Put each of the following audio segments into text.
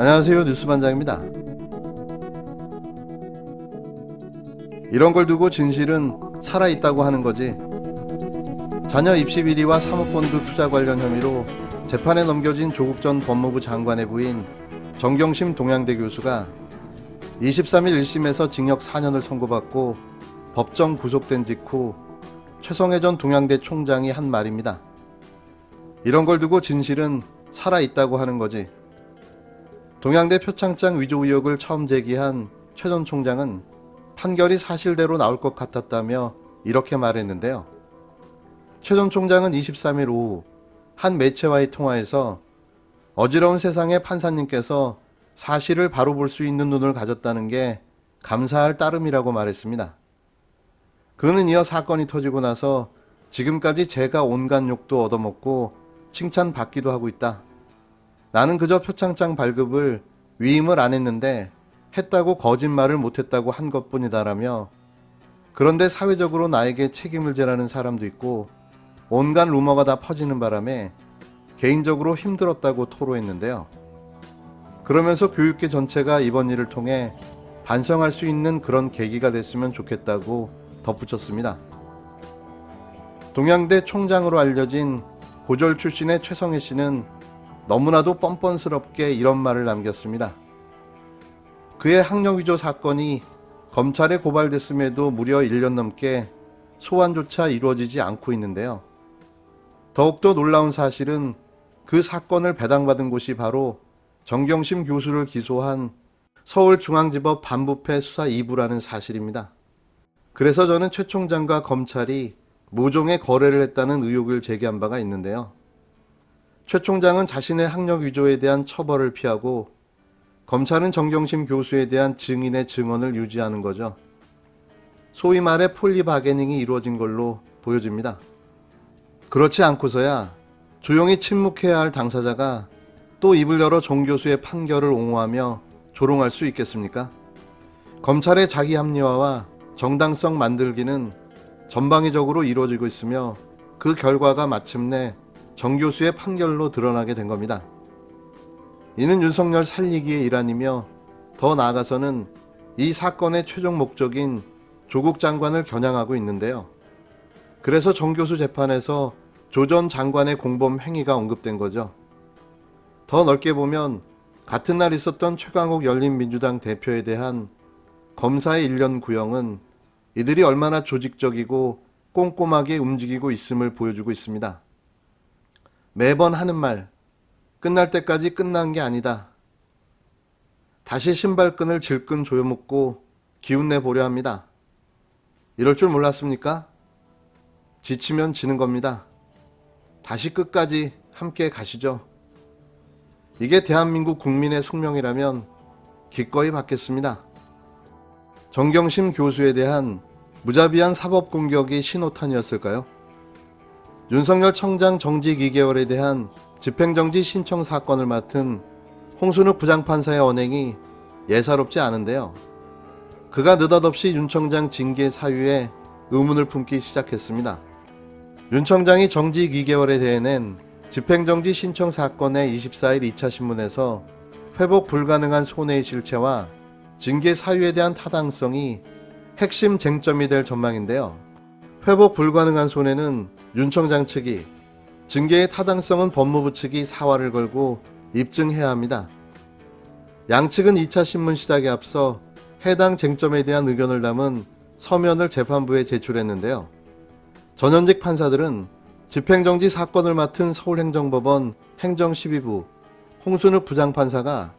안녕하세요, 뉴스반장입니다. 이런 걸 두고 진실은 살아있다고 하는 거지. 자녀 입시 비리와 사모펀드 투자 관련 혐의로 재판에 넘겨진 조국 전 법무부 장관의 부인 정경심 동양대 교수가 23일 1심에서 징역 4년을 선고받고 법정 구속된 직후 최성해 전 동양대 총장이 한 말입니다. 이런 걸 두고 진실은 살아있다고 하는 거지. 동양대 표창장 위조 의혹을 처음 제기한 최 전 총장은 판결이 사실대로 나올 것 같았다며 이렇게 말했는데요. 최 전 총장은 23일 오후 한 매체와의 통화에서 어지러운 세상에 판사님께서 사실을 바로 볼 수 있는 눈을 가졌다는 게 감사할 따름이라고 말했습니다. 그는 이어 사건이 터지고 나서 지금까지 제가 온갖 욕도 얻어먹고 칭찬받기도 하고 있다. 나는 그저 표창장 발급을 위임을 안 했는데 했다고 거짓말을 못했다고 한 것뿐이다라며, 그런데 사회적으로 나에게 책임을 지라는 사람도 있고 온갖 루머가 다 퍼지는 바람에 개인적으로 힘들었다고 토로했는데요. 그러면서 교육계 전체가 이번 일을 통해 반성할 수 있는 그런 계기가 됐으면 좋겠다고 덧붙였습니다. 동양대 총장으로 알려진 고졸 출신의 최성해 씨는 너무나도 뻔뻔스럽게 이런 말을 남겼습니다. 그의 학력 위조 사건이 검찰에 고발됐음에도 무려 1년 넘게 소환조차 이루어지지 않고 있는데요. 더욱더 놀라운 사실은 그 사건을 배당받은 곳이 바로 정경심 교수를 기소한 서울중앙지법 반부패 수사 2부라는 사실입니다. 그래서 저는 최 총장과 검찰이 모종의 거래를 했다는 의혹을 제기한 바가 있는데요. 최 총장은 자신의 학력 위조에 대한 처벌을 피하고 검찰은 정경심 교수에 대한 증인의 증언을 유지하는 거죠. 소위 말해 폴리 바게닝이 이루어진 걸로 보여집니다. 그렇지 않고서야 조용히 침묵해야 할 당사자가 또 입을 열어 정 교수의 판결을 옹호하며 조롱할 수 있겠습니까? 검찰의 자기 합리화와 정당성 만들기는 전방위적으로 이루어지고 있으며 그 결과가 마침내 정 교수의 판결로 드러나게 된 겁니다. 이는 윤석열 살리기의 일환이며 더 나아가서는 이 사건의 최종 목적인 조국 장관을 겨냥하고 있는데요. 그래서 정 교수 재판에서 조 전 장관의 공범 행위가 언급된 거죠. 더 넓게 보면 같은 날 있었던 최강욱 열린민주당 대표에 대한 검사의 1년 구형은 이들이 얼마나 조직적이고 꼼꼼하게 움직이고 있음을 보여주고 있습니다. 매번 하는 말, 끝날 때까지 끝난 게 아니다. 다시 신발끈을 질끈 조여묶고 기운내 보려 합니다. 이럴 줄 몰랐습니까? 지치면 지는 겁니다. 다시 끝까지 함께 가시죠. 이게 대한민국 국민의 숙명이라면 기꺼이 받겠습니다. 정경심 교수에 대한 무자비한 사법 공격이 신호탄이었을까요? 윤석열 청장 정직 2개월에 대한 집행정지 신청 사건을 맡은 홍순욱 부장판사의 언행이 예사롭지 않은데요. 그가 느닷없이 윤 청장 징계 사유에 의문을 품기 시작했습니다. 윤 청장이 정직 2개월에 대해낸 집행정지 신청 사건의 24일 2차 신문에서 회복 불가능한 손해의 실체와 징계 사유에 대한 타당성이 핵심 쟁점이 될 전망인데요. 회복 불가능한 손해는 윤 청장 측이, 징계의 타당성은 법무부 측이 사활을 걸고 입증해야 합니다. 양측은 2차 신문 시작에 앞서 해당 쟁점에 대한 의견을 담은 서면을 재판부에 제출했는데요. 전현직 판사들은 집행정지 사건을 맡은 서울행정법원 행정12부 홍순욱 부장판사가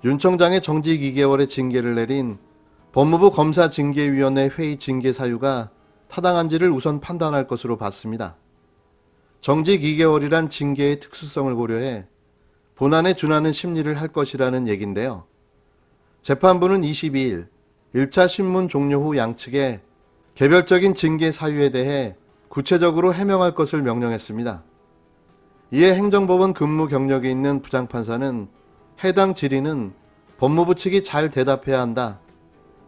윤 청장의 정직 2개월의 징계를 내린 법무부 검사징계위원회 회의 징계 사유가 타당한지를 우선 판단할 것으로 봤습니다. 정직 2개월이란 징계의 특수성을 고려해 본안에 준하는 심리를 할 것이라는 얘긴데요. 재판부는 22일 1차 신문 종료 후 양측에 개별적인 징계 사유에 대해 구체적으로 해명할 것을 명령했습니다. 이에 행정법원 근무 경력이 있는 부장판사는 해당 질의는 법무부 측이 잘 대답해야 한다.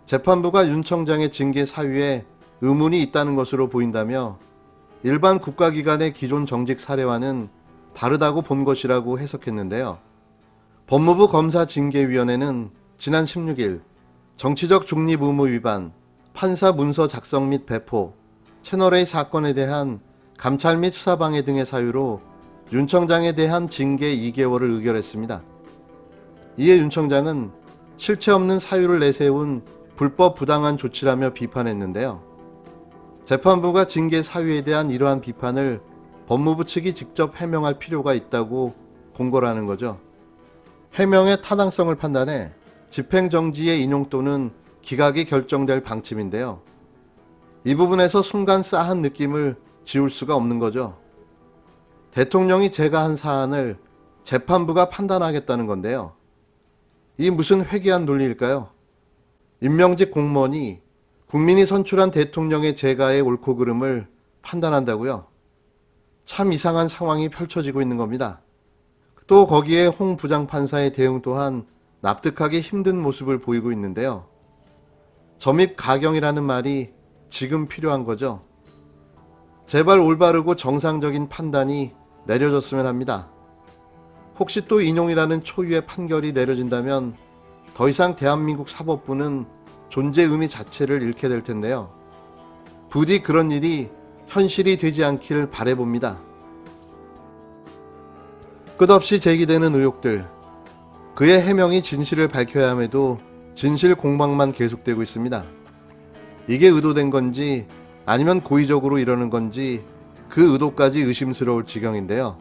재판부가 윤 청장의 징계 사유에 의문이 있다는 것으로 보인다며 일반 국가기관의 기존 정직 사례와는 다르다고 본 것이라고 해석했는데요. 법무부 검사징계위원회는 지난 16일 정치적 중립 의무 위반, 판사 문서 작성 및 배포, 채널A 사건에 대한 감찰 및 수사방해 등의 사유로 윤 청장에 대한 징계 2개월을 의결했습니다. 이에 윤 청장은 실체 없는 사유를 내세운 불법 부당한 조치라며 비판했는데요. 재판부가 징계 사유에 대한 이러한 비판을 법무부 측이 직접 해명할 필요가 있다고 본 거라는 거죠. 해명의 타당성을 판단해 집행정지의 인용 또는 기각이 결정될 방침인데요. 이 부분에서 순간 싸한 느낌을 지울 수가 없는 거죠. 대통령이 제가한 사안을 재판부가 판단하겠다는 건데요. 이 무슨 회귀한 논리일까요? 임명직 공무원이 국민이 선출한 대통령의 제가의 옳고 그름을 판단한다고요? 참 이상한 상황이 펼쳐지고 있는 겁니다. 또 거기에 홍 부장판사의 대응 또한 납득하기 힘든 모습을 보이고 있는데요. 점입 가경이라는 말이 지금 필요한 거죠. 제발 올바르고 정상적인 판단이 내려졌으면 합니다. 혹시 또 인용이라는 초유의 판결이 내려진다면 더 이상 대한민국 사법부는 존재 의미 자체를 잃게 될 텐데요. 부디 그런 일이 현실이 되지 않기를 바라봅니다. 끝없이 제기되는 의혹들, 그의 해명이 진실을 밝혀야 함에도 진실 공방만 계속되고 있습니다. 이게 의도된 건지 아니면 고의적으로 이러는 건지 그 의도까지 의심스러울 지경인데요.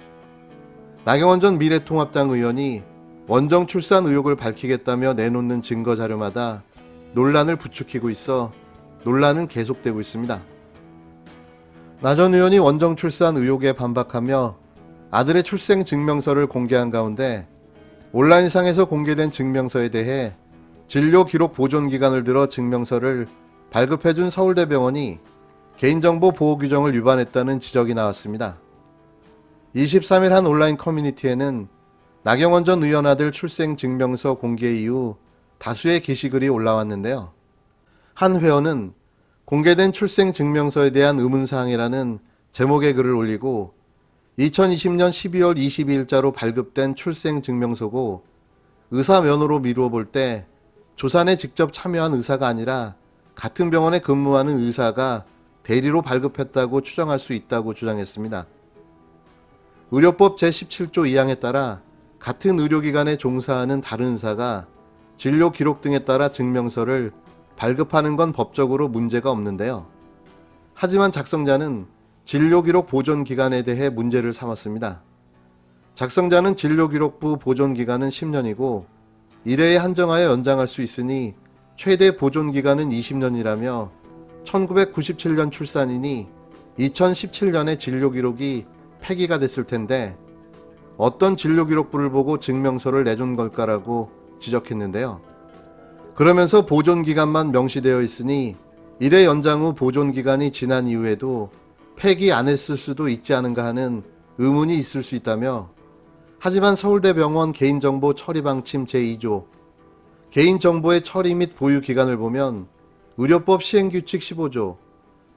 나경원 전 미래통합당 의원이 원정 출산 의혹을 밝히겠다며 내놓는 증거 자료마다 논란을 부추기고 있어 논란은 계속되고 있습니다. 나 전 의원이 원정 출산 의혹에 반박하며 아들의 출생 증명서를 공개한 가운데 온라인상에서 공개된 증명서에 대해 진료 기록 보존 기간을 들어 증명서를 발급해준 서울대병원이 개인정보 보호 규정을 위반했다는 지적이 나왔습니다. 23일 한 온라인 커뮤니티에는 나경원 전 의원 아들 출생 증명서 공개 이후 다수의 게시글이 올라왔는데요. 한 회원은 공개된 출생 증명서에 대한 의문사항이라는 제목의 글을 올리고 2020년 12월 22일자로 발급된 출생 증명서고 의사 면허로 미루어 볼 때 조산에 직접 참여한 의사가 아니라 같은 병원에 근무하는 의사가 대리로 발급했다고 추정할 수 있다고 주장했습니다. 의료법 제17조 2항에 따라 같은 의료기관에 종사하는 다른 의사가 진료 기록 등에 따라 증명서를 발급하는 건 법적으로 문제가 없는데요. 하지만 작성자는 진료기록 보존 기간에 대해 문제를 삼았습니다. 작성자는 진료기록부 보존 기간은 10년이고 1회에 한정하여 연장할 수 있으니 최대 보존 기간은 20년이라며 1997년 출산이니 2017년에 진료기록이 폐기가 됐을 텐데 어떤 진료기록부를 보고 증명서를 내준 걸까라고 지적했는데요. 그러면서 보존 기간만 명시되어 있으니 1회 연장 후 보존 기간이 지난 이후에도 폐기 안 했을 수도 있지 않은가 하는 의문이 있을 수 있다며 하지만 서울대병원 개인정보 처리방침 제2조 개인정보의 처리 및 보유 기간을 보면 의료법 시행규칙 15조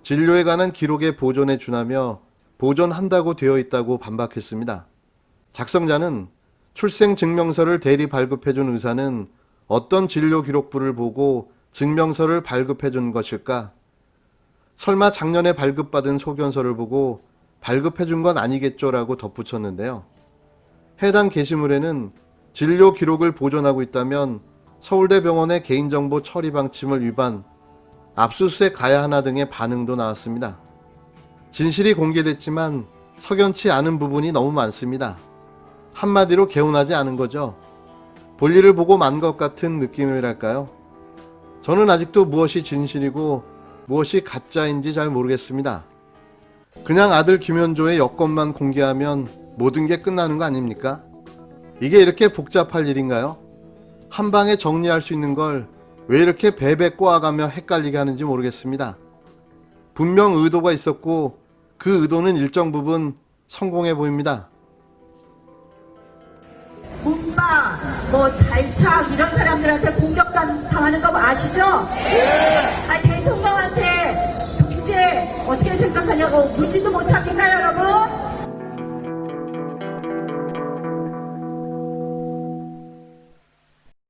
진료에 관한 기록의 보존에 준하며 보존한다고 되어 있다고 반박했습니다. 작성자는 출생 증명서를 대리 발급해준 의사는 어떤 진료 기록부를 보고 증명서를 발급해준 것일까? 설마 작년에 발급받은 소견서를 보고 발급해준 건 아니겠죠? 라고 덧붙였는데요. 해당 게시물에는 진료 기록을 보존하고 있다면 서울대병원의 개인정보 처리 방침을 위반, 압수수색 가야 하나 등의 반응도 나왔습니다. 진실이 공개됐지만 석연치 않은 부분이 너무 많습니다. 한마디로 개운하지 않은 거죠. 볼일을 보고 만 것 같은 느낌이랄까요? 저는 아직도 무엇이 진실이고 무엇이 가짜인지 잘 모르겠습니다. 그냥 아들 김현조의 여권만 공개하면 모든 게 끝나는 거 아닙니까? 이게 이렇게 복잡할 일인가요? 한 방에 정리할 수 있는 걸 왜 이렇게 베베 꼬아가며 헷갈리게 하는지 모르겠습니다. 분명 의도가 있었고 그 의도는 일정 부분 성공해 보입니다. 문바, 달착 이런 사람들한테 공격당하는 거 아시죠? 대통령한테 독재 어떻게 생각하냐고 묻지도 못합니까 여러분?